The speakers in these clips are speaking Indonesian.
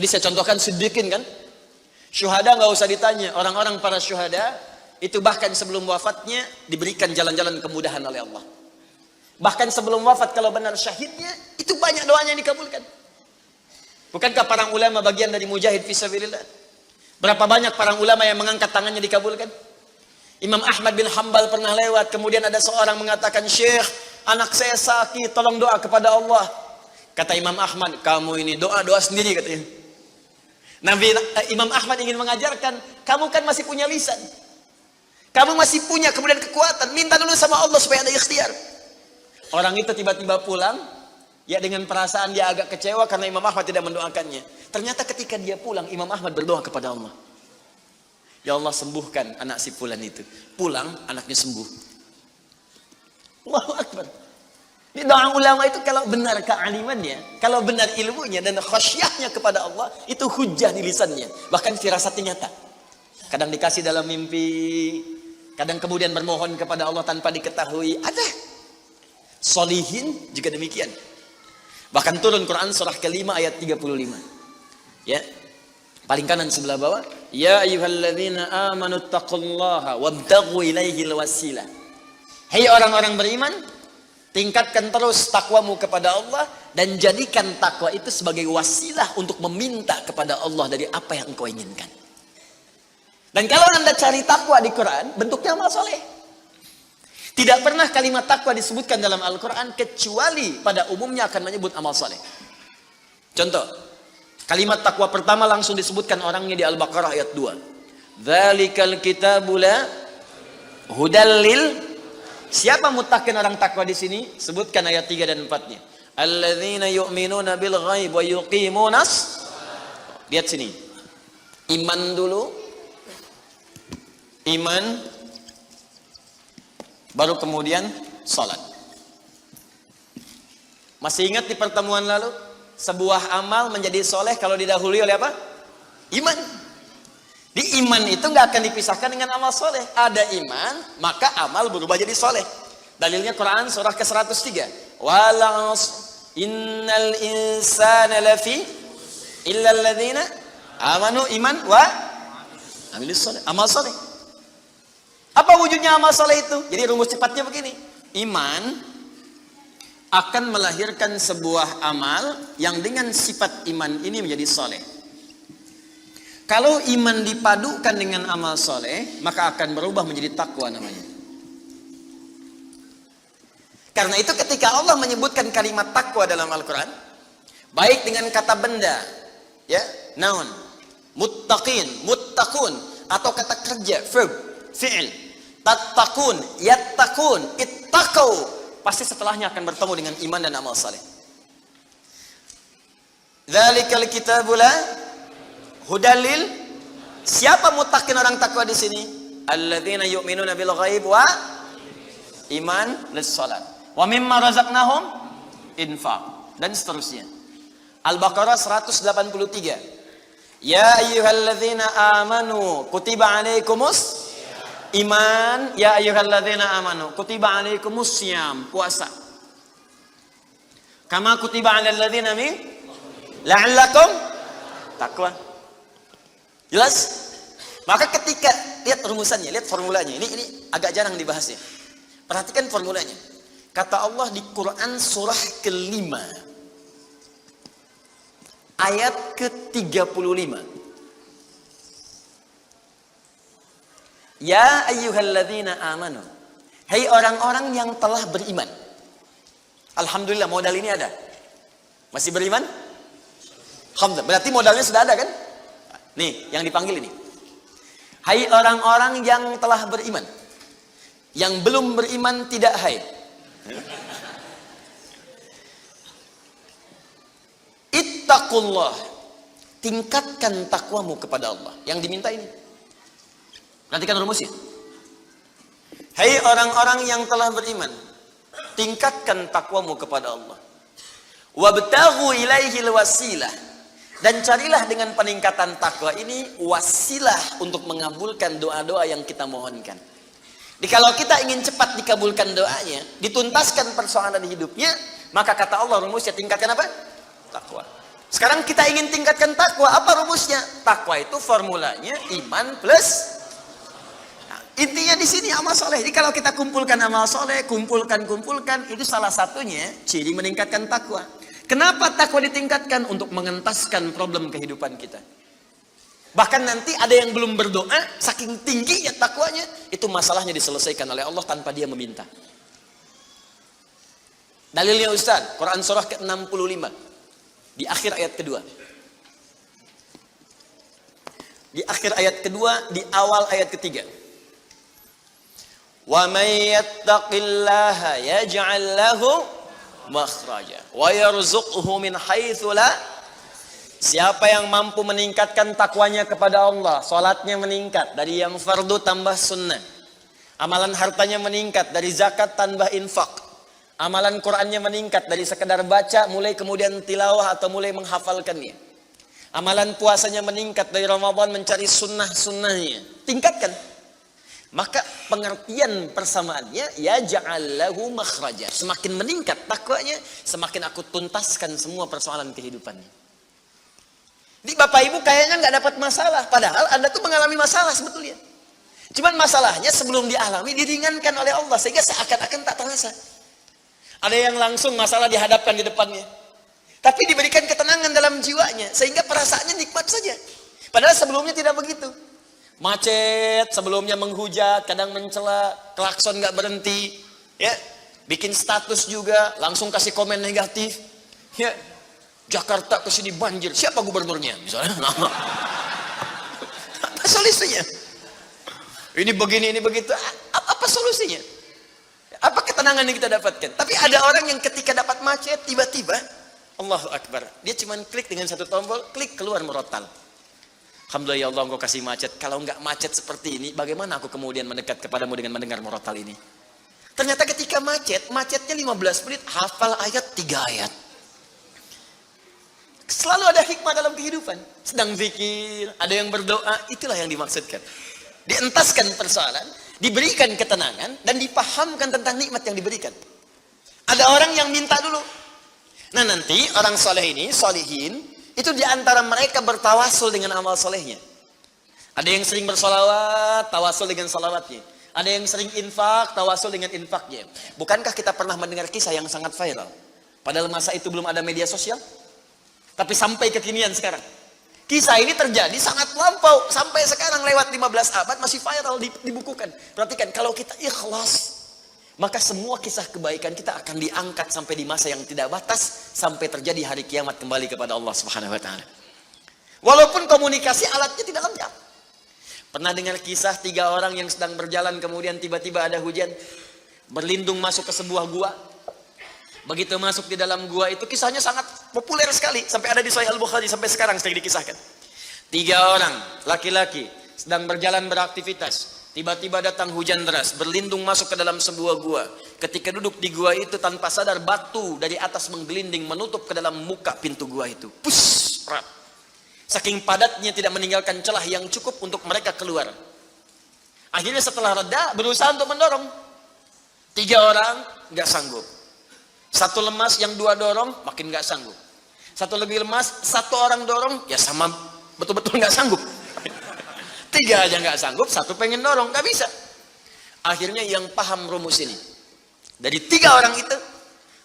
Tadi saya contohkan siddiqin kan. Syuhada nggak usah ditanya. Orang-orang para syuhada itu bahkan sebelum wafatnya diberikan jalan-jalan kemudahan oleh Allah. Bahkan sebelum wafat kalau benar syahidnya, itu banyak doanya yang dikabulkan. Bukankah para ulama bagian dari mujahid fisabilillah? Berapa banyak para ulama yang mengangkat tangannya dikabulkan? Imam Ahmad bin Hanbal pernah lewat, kemudian ada seorang mengatakan, "Syekh, anak saya sakit, tolong doa kepada Allah." Kata Imam Ahmad, "Kamu ini doa-doa sendiri," katanya. Imam Ahmad ingin mengajarkan, kamu kan masih punya lisan. Kamu masih punya kemudian kekuatan, minta dulu sama Allah supaya ada ikhtiar. Orang itu tiba-tiba pulang, ya dengan perasaan dia agak kecewa karena Imam Ahmad tidak mendoakannya. Ternyata ketika dia pulang, Imam Ahmad berdoa kepada Allah. Ya Allah, sembuhkan anak si fulan itu. Pulang, anaknya sembuh. Allahu Akbar. Ini doa ulama itu kalau benar kealimannya, kalau benar ilmunya dan khasyahnya kepada Allah, itu hujah di lisannya. Bahkan firasatnya nyata. Kadang dikasih dalam mimpi, kadang kemudian bermohon kepada Allah tanpa diketahui. Ada. Solihin juga demikian. Bahkan turun Quran surah ke-5 ayat 35. Ya. Paling kanan sebelah bawah. Ya ayyuhalladzina amanu taqullaha wabtaghu ilaihil wasilah. Hai orang-orang beriman, tingkatkan terus takwamu kepada Allah dan jadikan takwa itu sebagai wasilah untuk meminta kepada Allah dari apa yang engkau inginkan. Dan kalau Anda cari takwa di Quran, bentuknya amal soleh. Tidak pernah kalimat takwa disebutkan dalam Al-Quran kecuali pada umumnya akan menyebut amal soleh. Contoh, kalimat takwa pertama langsung disebutkan orangnya di Al-Baqarah ayat 2. Dzalikal kitabu la hudal lil. Siapa muttaqin orang takwa di sini? Sebutkan ayat 3 dan 4-nya. Alladzina yu'minuna bil ghaib wa yuqimunas. Lihat sini. Iman dulu. Iman baru kemudian salat. Masih ingat di pertemuan lalu? Sebuah amal menjadi soleh kalau didahului oleh apa? Iman. Di iman itu nggak akan dipisahkan dengan amal soleh. Ada iman, maka amal berubah jadi soleh. Dalilnya Quran surah ke-103. Walas innal insana lafi illa alladzina amanu iman wa amilis soleh. Amal soleh. Apa wujudnya amal soleh itu? Jadi rumus cepatnya begini. Iman akan melahirkan sebuah amal yang dengan sifat iman ini menjadi soleh. Kalau iman dipadukan dengan amal soleh, maka akan berubah menjadi takwa namanya. Karena itu ketika Allah menyebutkan kalimat takwa dalam Al-Quran, baik dengan kata benda, ya, noun, muttaqin, muttaqun, atau kata kerja, verb, fi'il, tattaqun, yattaqun, ittaqau, pasti setelahnya akan bertemu dengan iman dan amal saleh. Dzalikal kitabu la hudalil. Siapa muttaqin orang takwa di sini? Alladzina yu'minuna bil ghaib wa iman lis salat. Wa mimma razaqnahum infaq dan seterusnya. Al-Baqarah 183. Ya ayyuhalladzina amanu kutiba alaikumus iman, ya ayyuhalladzina amanu kutiba alaikumus syiyam, puasa. Kama kutiba alal ladzina min la'allakum taqwa. Jelas? Maka ketika lihat rumusannya, lihat formulanya. Ini agak jarang dibahas ya. Perhatikan formulanya. Kata Allah di Quran surah ke-5 ayat ke-35. Ya ayyuhalladzina amanu. Hai orang-orang yang telah beriman. Alhamdulillah modal ini ada. Masih beriman? Alhamdulillah. Berarti modalnya sudah ada kan? Nih, yang dipanggil ini. Hai orang-orang yang telah beriman. Yang belum beriman tidak hai. Ittaqullah. Tingkatkan takwamu kepada Allah. Yang diminta ini. Perhatikan rumusnya. Hai orang-orang yang telah beriman, tingkatkan takwamu kepada Allah. Wabtaghu ilaihil wasilah. Dan carilah dengan peningkatan takwa ini wasilah untuk mengabulkan doa-doa yang kita mohonkan. Jadi kalau kita ingin cepat dikabulkan doanya, dituntaskan persoalan hidupnya, maka kata Allah rumusnya tingkatkan apa? Takwa. Sekarang kita ingin tingkatkan takwa, apa rumusnya? Takwa itu formulanya iman plus. Nah, intinya di sini amal soleh. Jadi kalau kita kumpulkan amal soleh, kumpulkan, itu salah satunya ciri meningkatkan takwa. Kenapa takwa ditingkatkan? Untuk mengentaskan problem kehidupan kita. Bahkan nanti ada yang belum berdoa, saking tingginya takwanya, itu masalahnya diselesaikan oleh Allah tanpa dia meminta. Dalilnya Ustaz, Quran surah ke-65. Di akhir ayat kedua. Di akhir ayat kedua, di awal ayat ketiga. Wa may yattaqillaha yaj'al lahu makhraja wa yarzuqhu min haitsu la. Siapa yang mampu meningkatkan takwanya kepada Allah, salatnya meningkat dari yang fardu tambah sunnah. Amalan hartanya meningkat dari zakat tambah infak. Amalan Qurannya meningkat dari sekedar baca mulai kemudian tilawah atau mulai menghafalkannya. Amalan puasanya meningkat dari Ramadan mencari sunnah-sunnahnya. Tingkatkan. Maka pengertian persamaannya ya ja'allahu makhraja. Semakin meningkat takwanya, semakin aku tuntaskan semua persoalan kehidupannya. Jadi Bapak Ibu kayaknya nggak dapat masalah, padahal Anda tuh mengalami masalah sebetulnya. Cuman masalahnya sebelum dialami diringankan oleh Allah sehingga seakan-akan tak terasa. Ada yang langsung masalah dihadapkan di depannya. Tapi diberikan ketenangan dalam jiwanya. Sehingga perasaannya nikmat saja. Padahal sebelumnya tidak begitu. Macet, sebelumnya menghujat, kadang mencela, klakson gak berhenti. Ya, bikin status juga, langsung kasih komen negatif. Ya, Jakarta kesini banjir. Siapa gubernurnya? Misalnya nama. Apa solusinya? Ini begini, ini begitu. Apa solusinya? Apa ketenangan yang kita dapatkan? Tapi ada orang yang ketika dapat macet, tiba-tiba, Allahu Akbar. Dia cuma klik dengan satu tombol, klik keluar murotal. Alhamdulillah ya Allah, engkau kasih macet. Kalau enggak macet seperti ini, bagaimana aku kemudian mendekat kepadamu dengan mendengar murotal ini? Ternyata ketika macetnya 15 menit, hafal ayat 3 ayat. Selalu ada hikmah dalam kehidupan. Sedang zikir, ada yang berdoa, itulah yang dimaksudkan. Dientaskan persoalan, diberikan ketenangan, dan dipahamkan tentang nikmat yang diberikan. Ada orang yang minta dulu. Nah nanti orang soleh ini, solihin, itu diantara mereka bertawasul dengan amal solehnya. Ada yang sering bersolawat, tawasul dengan solawatnya. Ada yang sering infak, tawasul dengan infaknya. Bukankah kita pernah mendengar kisah yang sangat viral? Padahal masa itu belum ada media sosial. Tapi sampai kekinian sekarang. Kisah ini terjadi sangat lampau. Sampai sekarang lewat 15 abad masih viral, dibukukan. Perhatikan, kalau kita ikhlas, maka semua kisah kebaikan kita akan diangkat sampai di masa yang tidak batas. Sampai terjadi hari kiamat kembali kepada Allah Subhanahu wa ta'ala. Walaupun komunikasi alatnya tidak lengkap. Pernah dengar kisah 3 orang yang sedang berjalan, kemudian tiba-tiba ada hujan. Berlindung masuk ke sebuah gua. Begitu masuk di dalam gua itu, kisahnya sangat populer sekali. Sampai ada di Sahih Al-Bukhari, sampai sekarang sedang dikisahkan. 3 orang, laki-laki, sedang berjalan beraktivitas. Tiba-tiba datang hujan deras, berlindung masuk ke dalam sebuah gua. Ketika duduk di gua itu, tanpa sadar batu dari atas menggelinding, menutup ke dalam muka pintu gua itu. Pus, rap. Saking padatnya tidak meninggalkan celah yang cukup untuk mereka keluar. Akhirnya setelah reda, berusaha untuk mendorong. 3 orang, gak sanggup. 1 lemas, yang 2 dorong, makin gak sanggup. 1 lebih lemas, 1 orang dorong, ya sama betul-betul gak sanggup. 3 aja gak sanggup, 1 pengen dorong, gak bisa. Akhirnya yang paham rumus ini, dari 3 orang itu,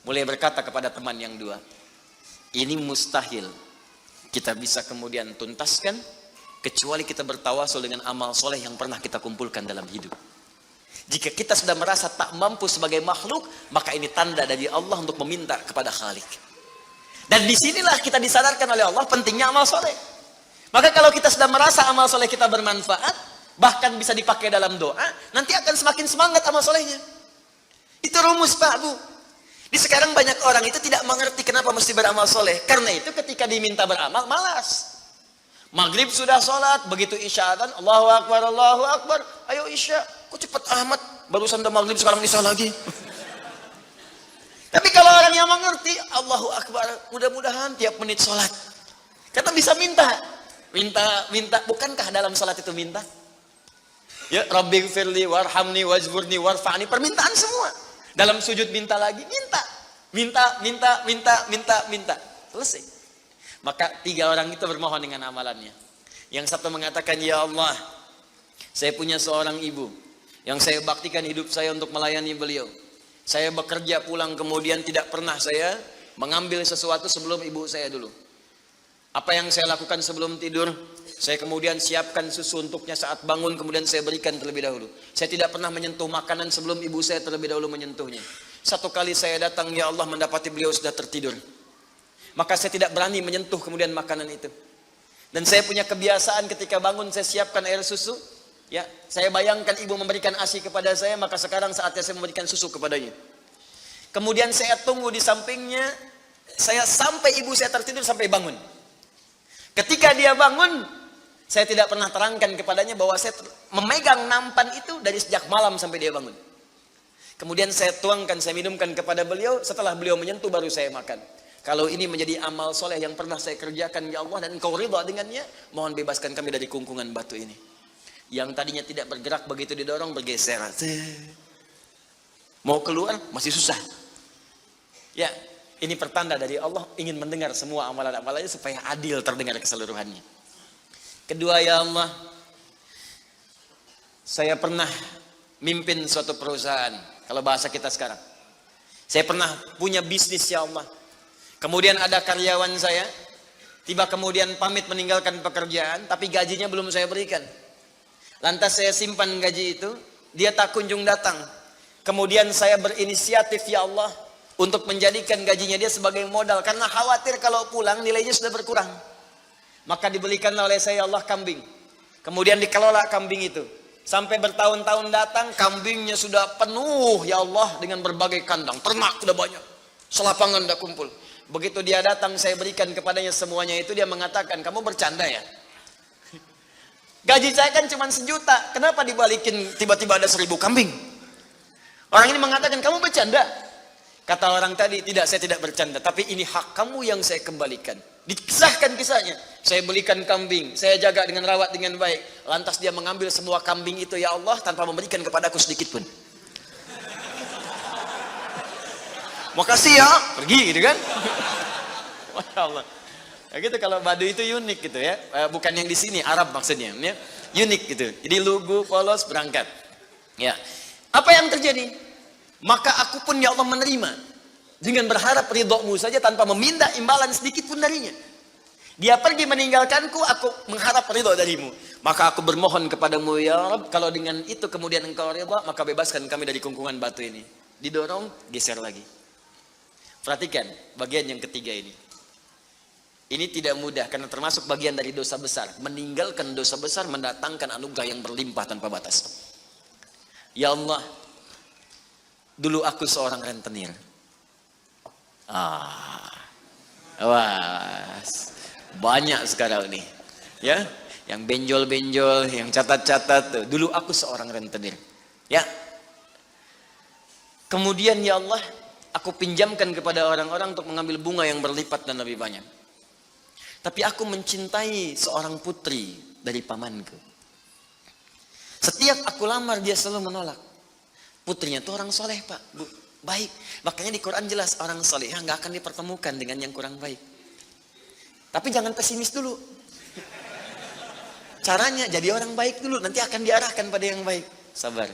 mulai berkata kepada teman yang 2, ini mustahil kita bisa kemudian tuntaskan, kecuali kita bertawasul dengan amal soleh yang pernah kita kumpulkan dalam hidup. Jika kita sudah merasa tak mampu sebagai makhluk, maka ini tanda dari Allah untuk meminta kepada Khalik. Dan disinilah kita disadarkan oleh Allah pentingnya amal soleh. Maka kalau kita sudah merasa amal soleh kita bermanfaat, bahkan bisa dipakai dalam doa, nanti akan semakin semangat amal solehnya. Itu rumus Pak Bu. Di sekarang banyak orang itu tidak mengerti kenapa mesti beramal soleh. Karena itu ketika diminta beramal, malas. Maghrib sudah sholat, begitu isya adzan, Allahu Akbar, Allahu Akbar, ayo isya. Kok cepat amat, barusan udah maghrib sekarang isya lagi. Tapi kalau orang yang mengerti, Allahu Akbar, mudah-mudahan tiap menit sholat. Karena bisa minta. Minta, bukankah dalam sholat itu minta? Ya, Rabbighfirli warhamni wajburni warfa'ni, permintaan semua. Dalam sujud minta lagi, minta. Selesai. Maka 3 orang itu bermohon dengan amalannya. Yang satu mengatakan, ya Allah, saya punya seorang ibu yang saya baktikan hidup saya untuk melayani beliau. Saya bekerja pulang kemudian tidak pernah saya mengambil sesuatu sebelum ibu saya dulu. Apa yang saya lakukan sebelum tidur, saya kemudian siapkan susu untuknya saat bangun, kemudian saya berikan terlebih dahulu. Saya tidak pernah menyentuh makanan sebelum ibu saya terlebih dahulu menyentuhnya. Satu kali saya datang, ya Allah, mendapati beliau sudah tertidur. Maka saya tidak berani menyentuh kemudian makanan itu. Dan saya punya kebiasaan ketika bangun saya siapkan air susu. Ya, saya bayangkan ibu memberikan ASI kepada saya, maka sekarang saatnya saya memberikan susu kepadanya. Kemudian saya tunggu di sampingnya, saya sampai ibu saya tertidur sampai bangun. Ketika dia bangun, saya tidak pernah terangkan kepadanya bahwa saya memegang nampan itu dari sejak malam sampai dia bangun. Kemudian saya tuangkan, saya minumkan kepada beliau, setelah beliau menyentuh baru saya makan. Kalau ini menjadi amal soleh yang pernah saya kerjakan, ya Allah, dan engkau ridha dengannya, mohon bebaskan kami dari kungkungan batu ini. Yang tadinya tidak bergerak, begitu didorong bergeser. Mau keluar masih susah. Ya, ini pertanda dari Allah ingin mendengar semua amalan-amalannya supaya adil terdengar keseluruhannya. Kedua, ya Allah, saya pernah mimpin suatu perusahaan. Kalau bahasa kita sekarang, saya pernah punya bisnis, ya Allah. Kemudian ada karyawan saya, tiba kemudian pamit meninggalkan pekerjaan, tapi gajinya belum saya berikan. Lantas saya simpan gaji itu, dia tak kunjung datang. Kemudian saya berinisiatif, ya Allah, untuk menjadikan gajinya dia sebagai modal, karena khawatir kalau pulang nilainya sudah berkurang. Maka dibelikanlah oleh saya, ya Allah, kambing. Kemudian dikelola kambing itu. Sampai bertahun-tahun datang, kambingnya sudah penuh, ya Allah, dengan berbagai kandang. Ternak sudah banyak, selapangan sudah kumpul. Begitu dia datang, saya berikan kepadanya semuanya itu, dia mengatakan, kamu bercanda ya? Gaji saya kan cuma 1 juta, kenapa dibalikin tiba-tiba ada 1000 kambing? Orang ini mengatakan, kamu bercanda? Kata orang tadi, tidak, saya tidak bercanda, tapi ini hak kamu yang saya kembalikan. Dikisahkan kisahnya, saya belikan kambing, saya jaga dengan rawat dengan baik. Lantas dia mengambil semua kambing itu, ya Allah, tanpa memberikan kepadaku sedikit pun. Makasih ya, pergi gitu kan. Masya Allah. Ya gitu, kalau Baduy itu unik gitu ya. Bukan yang di sini, Arab maksudnya ya. Unik gitu. Jadi lugu, polos, berangkat. Ya. Apa yang terjadi? Maka aku pun, ya Allah, menerima. Dengan berharap ridhomu saja tanpa meminta imbalan sedikit pun darinya. Dia pergi meninggalkanku, aku mengharap ridho darimu. Maka aku bermohon kepadamu, ya Rabb, kalau dengan itu kemudian engkau ridho, maka bebaskan kami dari kungkungan batu ini. Didorong, geser lagi. Perhatikan bagian yang ketiga ini. Ini tidak mudah karena termasuk bagian dari dosa besar. Meninggalkan dosa besar mendatangkan anugerah yang berlimpah tanpa batas. Ya Allah, dulu aku seorang rentenir. Banyak sekarang nih. Ya, yang benjol-benjol, yang catat-catat. Dulu aku seorang rentenir. Ya. Kemudian, ya Allah, aku pinjamkan kepada orang-orang untuk mengambil bunga yang berlipat dan lebih banyak. Tapi aku mencintai seorang putri dari pamanku. Setiap aku lamar dia selalu menolak. Putrinya itu orang soleh, Pak, Bu, baik. Makanya di Quran jelas orang soleh nggak akan dipertemukan dengan yang kurang baik. Tapi jangan pesimis dulu. Caranya jadi orang baik dulu, nanti akan diarahkan pada yang baik. Sabar.